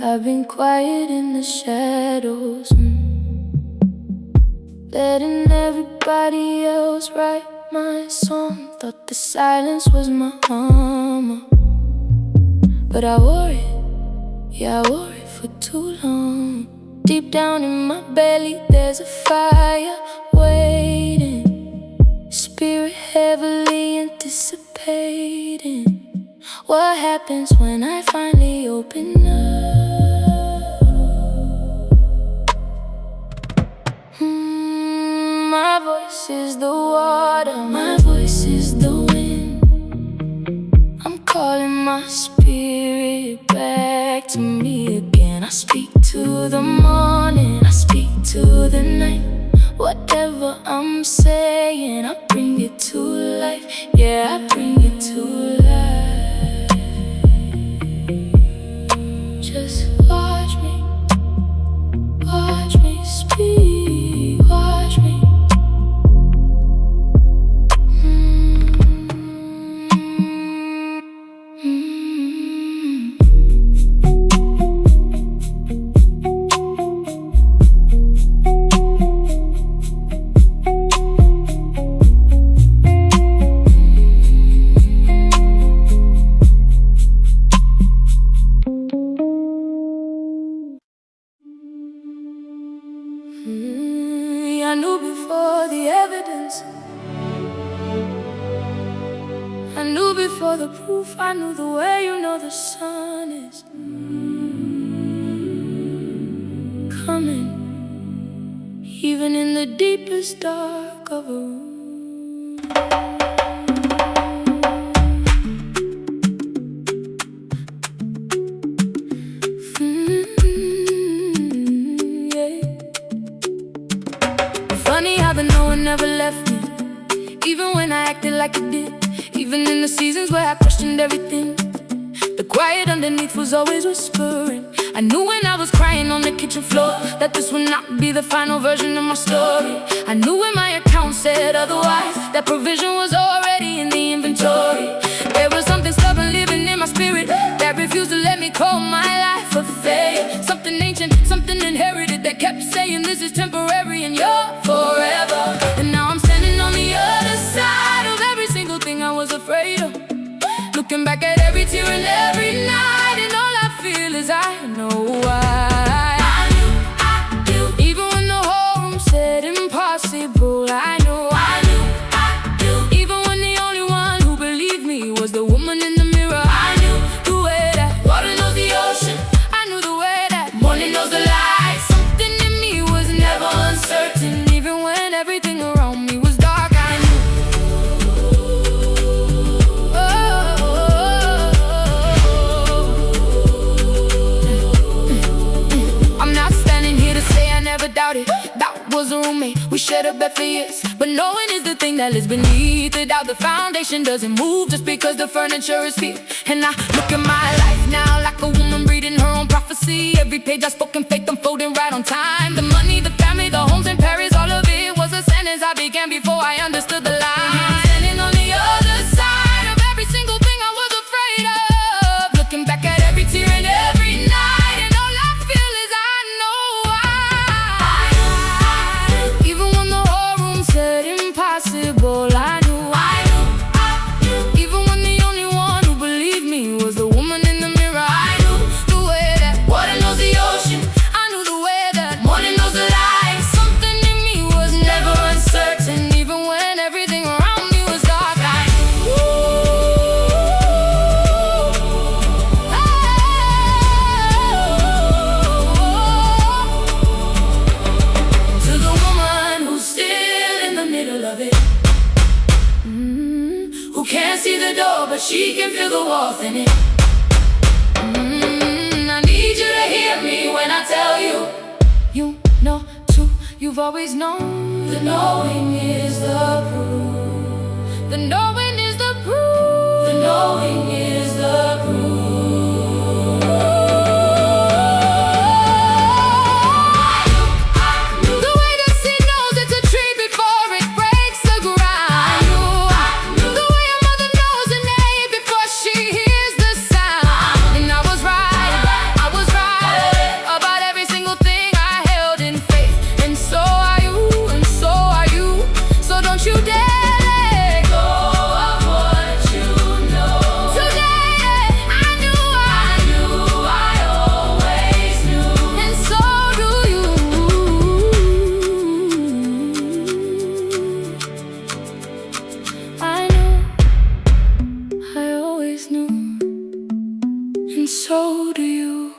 I've been quiet in the shadows, letting everybody else write my song. Thought the silence was my armor, but I wore it, yeah, I wore it for too long. Deep down in my belly there's a fire waiting, spirit heavily anticipating what happens when I finally open up. My voice is the water, my voice is the wind. I'm calling my spirit back to me again. I speak to the morning, I speak to the night. Whatever I'm saying, I bring it to life. Yeah, I bring it to life. Just watch me speak, watch me. I knew before the evidence, I knew before the proof. I knew the way, you know the sun is coming, even in the deepest dark of a room. Funny how the knowing never left me, even when I acted like it did. Even in the seasons where I questioned everything, the quiet underneath was always whispering. I knew when I was crying on the kitchen floor that this would not be the final version of my story. I knew when my account said otherwise that provision was already in the inventory. There was something stubborn living in my spirit that refused to let me call my life a fate. Something ancient, something inherited that kept saying this is temporary and you're forever. And now I'm standing on the other side of every single thing I was afraid of, looking back at every tear and every night, and all I feel is I know why. I knew. Even when the whole room said impossible, I knew. Even when the only one who believed me was the woman in the mirror, I knew the way that water knows the ocean. I knew the way that morning knows the light. Something in me was never uncertain, even when everything around me was dark. I knew. I'm not standing here to say I never doubted. That was a roommate, we shared a bed for years, but knowing is the thing that lives beneath the doubt. The foundation doesn't move just because the furniture is fear. And I look at my life now like a woman reading her own prophecy. Every page I spoke in faith unfolding right on time. The money, the family, the homes in Paris, all of it was a sentence I began before I understood the line. Standing on the other side of every single thing I was afraid of, looking back at every tear and every night, and all I feel is I know why. Even when the whole room said impossible, I knew. Even when the only one who believed me was the woman in the mirror, I knew the way that water knows the ocean. I knew the way that morning knows the light. Something in me was never uncertain, even when everything around me was dark. I knew. To the woman who's still in the middle of it, who can't see the door but she can feel the warmth in it. I need you to hear me when I tell you, you know too, you've always known. The knowing is the proof. The knowing is the proof. The knowing is the proof. The way the seed knows it's a tree before it breaks the ground. The way a mother knows an A before she hears the sound. And I was right. always knew, and so do you.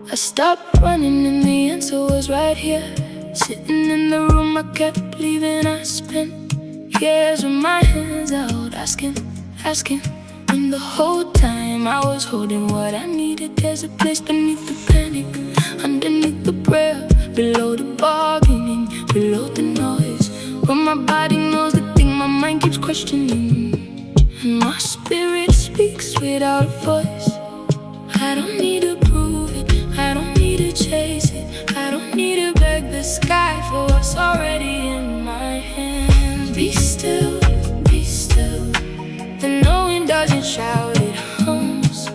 I stopped running and the answer was right here. Sitting in the room I kept believing. I spent years with my hands out, asking when the whole time I was holding what I needed. There's a place beneath the panic, underneath the prayer, below the bargaining, below the noise, where my body knows the thing my mind keeps questioning, and my spirit speaks without a voice. I don't need to prove it, I don't need to chase it, I don't need to beg the sky for what's already in my hands. Be still, be still. The knowing doesn't shout, it hums.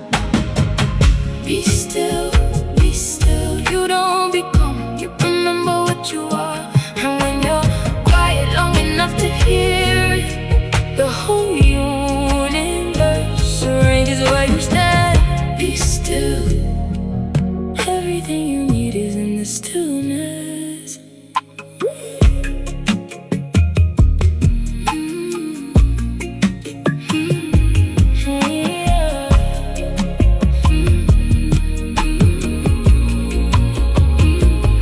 Be still, be still. You don't become, you remember what you are. And when you're quiet long enough to hear it, the whole universe arranges where you stand. Be still. Everything you need is in the stillness.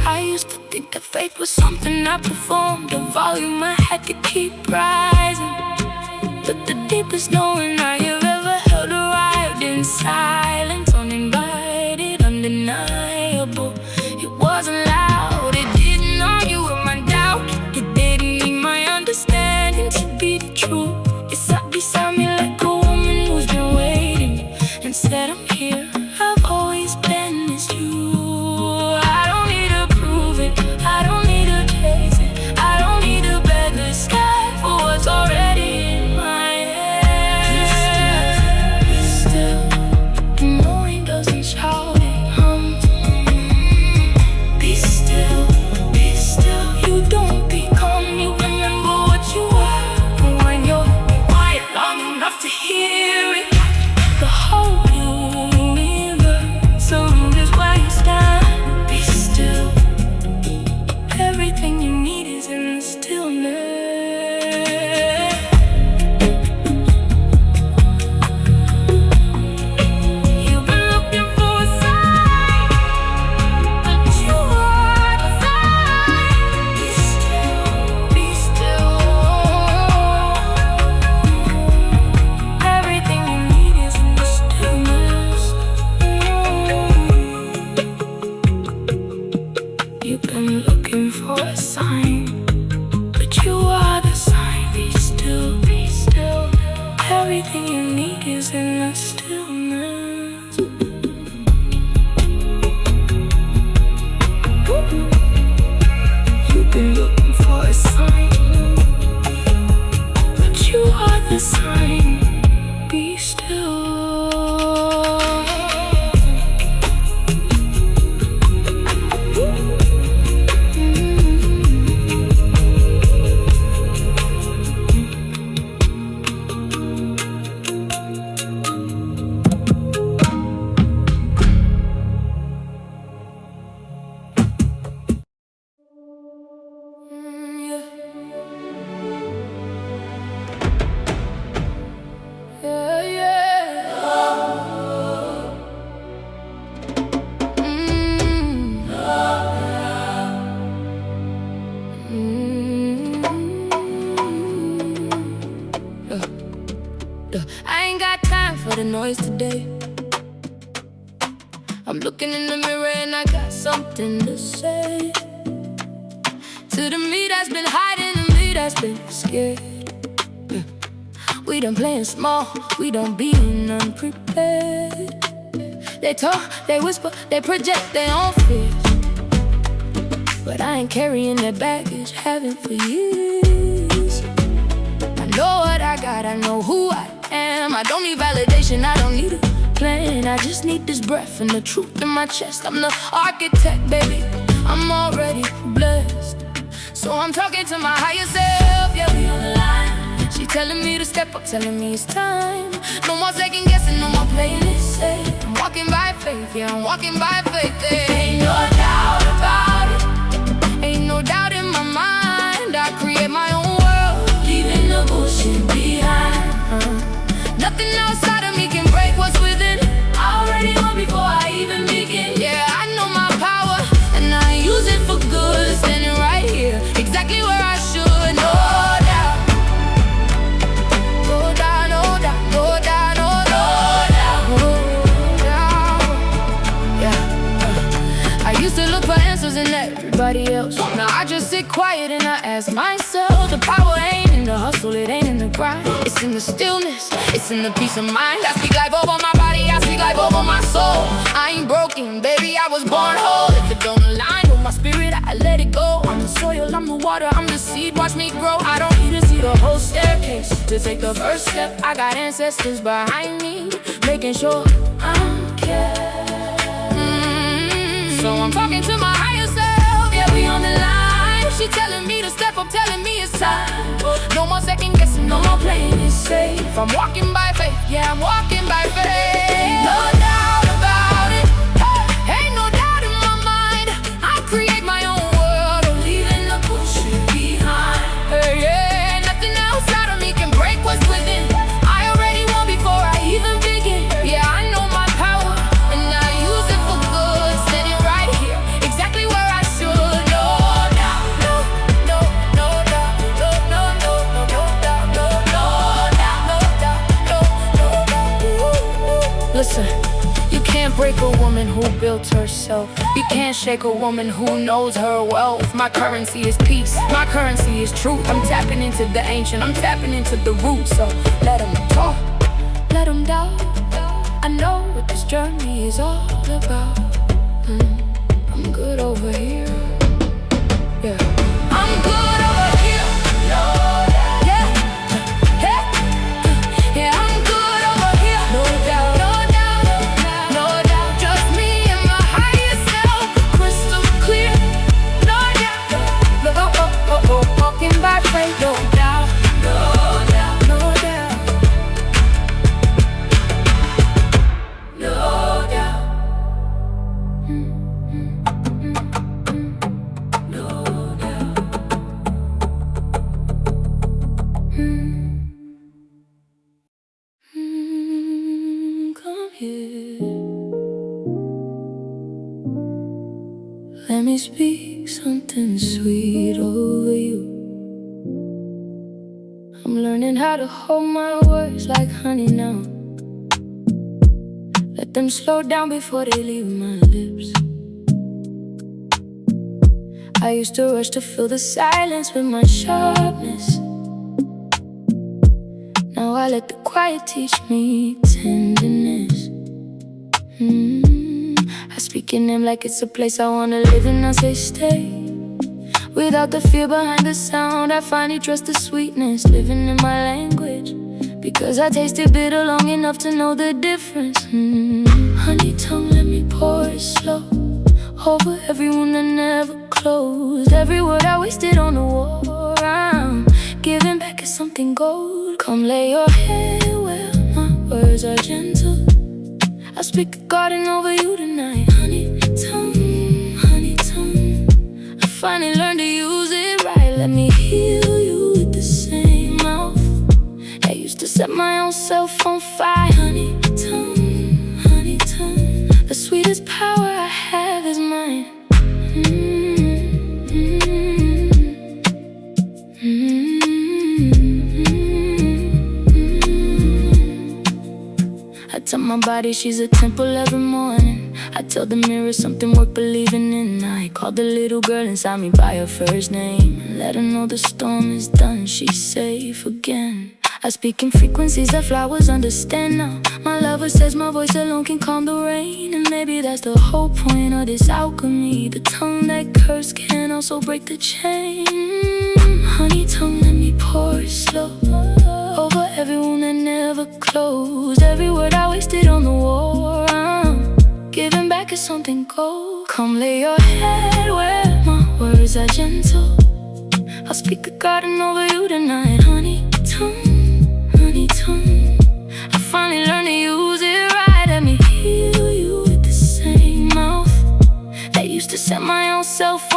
I used to think that faith was something I performed, a volume I had to keep rising. But the deepest knowing I have ever held arrived in silence, uninvited, undeniable. It wasn't loud, it didn't argue with my doubt, it didn't need my understanding to be the truth. It sat beside me like a woman who's been waiting and said, I'm here, I've always been this you. I don't need to prove it, I don't need to chase it, I don't need to beg the sky for what's already in my head. Be still, the knowing doesn't shout, it hums. Be still, be still. You don't become, you remember what you are. And when you're quiet long enough to hear it, the whole universe surrenders where you stand. Be still. Everything you need is in the stillness. You've been looking for a sign, but you are the sign. Be still, be still. Everything you need is in the stillness. You've been looking for a sign, but you are the sign. Be still, be still. Everything you need is in the stillness. You've been looking for a sign, but you are the sign. Be still. Yeah, yeah. I ain't got time for the noise today. I'm looking in the mirror and I got something to say to the me that's been hiding, the me that's been scared. We done playing small, we done being unprepared. They talk, they whisper, they project their own fears, but I ain't carrying that baggage, haven't for years. I know what I got, I know who I am. I don't need validation, I don't need a plan. I just need this breath and the truth in my chest. I'm the architect, baby, I'm already blessed. So I'm talking to my higher self, yeah, we on the line. She telling me to step up, telling me it's time. No more second guessing, no more playing it safe. I'm walking by faith, yeah, I'm walking by faith. There ain't no doubt about it, ain't no doubt in my mind. I create my own world, leaving the bullshit behind. Nothing outside of me can break what's within. I already won before I even begin. Yeah, I know my power, and I use it for good. Standing right here, exactly where I should. No doubt, no doubt, no doubt, no doubt, no doubt, no doubt. Yeah, I used to look for answers in everybody else. Now I just sit quiet and I ask myself. The power ain't in the hustle, it ain't in the grind. It's in the stillness, it's in the peace of mind. I speak life over my body, I speak life over my soul. I ain't broken, baby, I was born whole. If it don't align with my spirit, I let it go. I'm the soil, I'm the water, I'm the seed, watch me grow. I don't need to see the whole staircase to take the first step. I got ancestors behind me, making sure I'm kept. So I'm talking to my higher self, yeah, we on the line. She telling me to step up, telling me it's time. No more second guessing, no more playing it safe. I'm walking by faith, yeah, I'm walking by faith. No doubt about it, ain't no doubt in my mind. I create my own world, leaving the bullshit behind. Hey, yeah, nothing outside of me can break what's within. I already won before I even begin. Yeah, I know my power, and I use it for good. Standing right here, exactly where I should. No doubt, no, no, no doubt, no, no, no, no doubt, no, no doubt, no doubt, no, no doubt. Ooh. Listen, you can't break a woman who built herself. You can't shake a woman who knows her wealth. My currency is peace, my currency is truth. I'm tapping into the ancient, I'm tapping into the roots. So let them talk, let them doubt. I know what this journey is all about. I'm good over here, yeah. I'm good over here, no doubt. Yeah, hey, yeah, I'm good over here, no doubt, no doubt, no doubt. Just me and my higher self, crystal clear, no doubt. Walking by faith, no doubt, no doubt, no doubt, no doubt. Come here, let me speak something sweet over you. I'm learning how to hold my words like honey now. Let them slow down before they leave my lips. I used to rush to fill the silence with my sharpness. Now I let the quiet teach me tenderness. I speak in them like it's a place I wanna live in. I say stay, without the fear behind the sound. I finally trust the sweetness living in my language, because I tasted bitter long enough to know the difference. Honey tongue, let me pour it slow over every wound that never closed. Every word I wasted on the war, I'm giving back as something gold. Come lay your head where my words are gentle. I speak a garden over you tonight. Honey tongue, I finally learned to use it right. Let me heal you with the same mouth I used to set my own self on fire. Honey tongue, the sweetest power I have is mine. I tell my body she's a temple every morning. I tell the mirror something worth believing in. I call the little girl inside me by her first name and let her know the storm is done, she's safe again. I speak in frequencies that flowers understand now. My lover says my voice alone can calm the rain, and maybe that's the whole point of this alchemy. The tongue that curse can also break the chain. Honey tongue, let me pour it slow over every wound that never closed. closed. Every word I wasted on the war, I'm giving back as something cold. Come lay your head where my words are gentle. I'll speak a garden over you tonight. Honey tongue, honey tongue. I finally learned to use it right. Let me heal you with the same mouth that used to set my own self